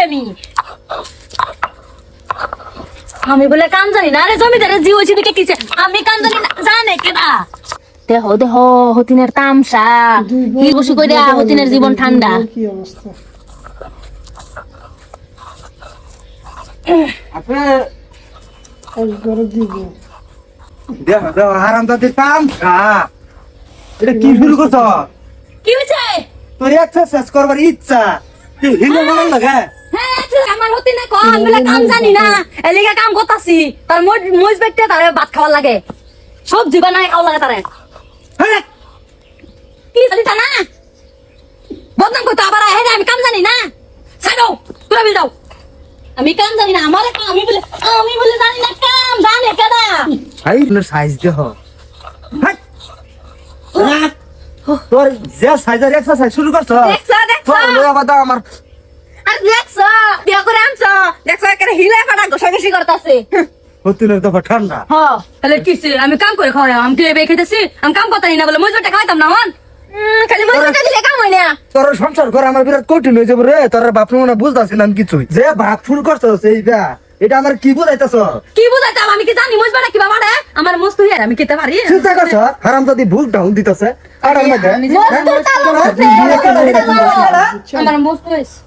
আমি আমি বলে কাম জানি না রে জমিদারের জি হইছে দিকে কিছে আমি কাম জানি না জানে কেডা দেহ দেহ হতিনের তামসা কি বসে কইরা হতিনের জীবন ঠান্ডা কি অবস্থা আপনি একবার দিব দেখো দেখো হারামজাদির তামসা এটা কি শুরু করছ কি হইছে তোর এক্সারসাইজ করবার ইচ্ছা তুই হিন্দু বলার লাগে হ্যাঁ আমার হতি না কোন বলে কাম জানি না এলিগা কাম করতাছি তার মইজ বেটে তার ভাত খাওয়া লাগে সবজি বানায় খাওয়া লাগে তারে হ্যাঁ কি জানি তা না বদনাম করতে আবার হে আমি কাম জানি না ছাড়ো তোরা বিল দাও আমি কাম জানি না আমার আমি বলে জানি না কাম জানে কেডা ভাই আপনার সাইজ দেখো হাই তোর যে সাইজের এক্সারসাইজ শুরু করছ দেখছ আমার আর দেখছ বিয়া করে আনছ দেখছ একেবারে হিলে ফাটা ঘষাঘষি করতাছে হতিনের তো ঠান্ডা হ্যাঁ তাহলে কিছে আমি কাম করে খাওয়া আমি কে বেখাইতেছি আমি কাম করতাই না বলে মজুরটা খাইতাম না হন খালি মজুরটা দিলে কাম হয় না তোর সংসার করা আমার বিরাট কঠিন হয়ে যাবে রে তোর বাপ মনে বুঝতেছি না আমি কিছুই যে বাপ শুরু করছস এইটা এটা আমার কি বুঝাইতেছ কি বুঝাইতাম আমি কি জানি মজবাটা কি বাবা রে আমার মস্ত হয়ে আমি খেতে পারি চিন্তা করছ হারাম যদি ভুল ডাউন দিতেছে আর আমার আমার মস্ত হয়েছে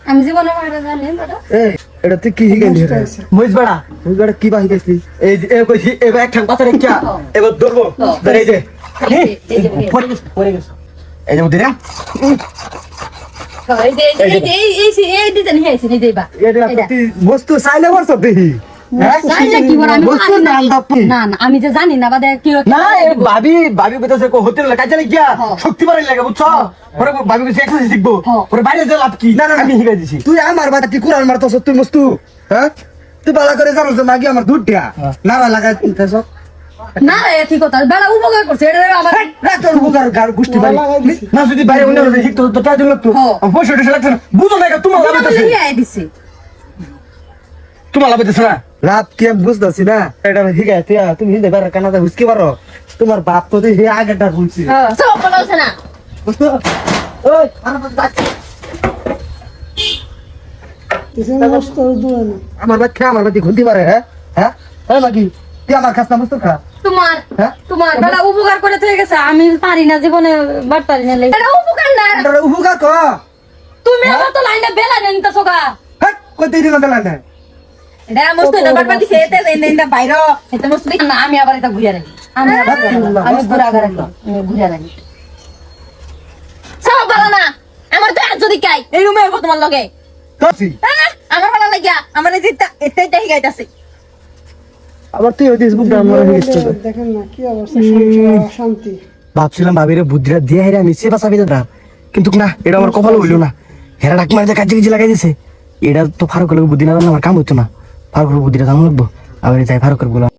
আমি জীবনে মারা জানি দাদা এই এটা তুই কি হিগাইলি রে মুজবাড়া কি বাহি গেছিস এই যে এ কইছি এবার এক ঠাং পাতা রেখা এবার ধরবো ধরে এই যে পড়ে গেছে এই যে মুদিরা এই দিতেন হেসে এই দেবা এটা তুই বস্তু চাইলে বলছ দেখি না না আমি যে জানি না বাদে কি না ভাবি কইতাছে হোটেল কাজে লাগিয়া শক্তি বাড়াই লাগে বুঝছো পরে ভাবি কইছে এক্সারসাইজ শিখবো পরে বাইরে যা লাভ কি না আমি শিখাই দিছি তুই আমার বাড়ি তুই কুরআন মারতাছ তুই মস্তু হ্যাঁ তুই ভালো করে জানোস যে মাগি আমার দুধ দিয়া না লাগাই দিতেছ না রে ঠিক কথা বেলা উপকার করছে এটা আমার তোর উপকার গার গোষ্ঠী বাড়ি না যদি বাইরে অন্য শিখতো তো তাই দিল তো পয়সা টয়সা লাগছে না বুঝো না তোমার লাভ হইতেছে তোমার লাভ হইতেছে না লাভ কি আমি বুঝতেছি না এটা হিগাই তুমি হিন্দে পারো কানাডা হুসকি পারো তোমার বাপ তো হে আগেটা বলছি সব বলছে না ওই আমার বাদ খেয়ে আমার বাদি ঘুরতে পারে হ্যাঁ হ্যাঁ হ্যাঁ নাকি তুই আমার খাস না বুঝতো খা তোমার হ্যাঁ? তোমার বেলা উপকার করে থেকে গেছে আমি পারি না জীবনে বাট পারি না এটা উপকার না এটা উপকার কর তুমি আমার তো লাইনটা বেলা নিতেছো গা হ্যাঁ কই দিন না বেলা না এটা মস্ত এটা বাট পাতি খেতে এনে বাইরে এটা মস্ত না আমি আবার এটা ঘুরিয়া রাখি আমি ঘুরা রাখি ঘুরিয়া রাখি সব ভালো না আমার তো যদি কাই এই রুমে হবো তোমার লগে কাছি আমার ভালো লাগিয়া আমার এই যেটা এটাই গাইতাছে আবার তুই ওই ফেসবুক ডাউনলোড হয়ে গেছিস দেখেন না কি অবস্থা সংসার শান্তি ভাবছিলাম ভাবিরে বুদ্ধিটা দিয়ে হেরা আমি সেবা চাবি দাদা কিন্তু না এটা আমার কপাল হইলো না হেরা ডাক মারে কাজে কাজে লাগাই দিছে এটা তো ফারুকের বুদ্ধি না আমার কাম হইতো না ফারুকের বুদ্ধিটা জানো লাগবো আবার তাই ফারুকের বলা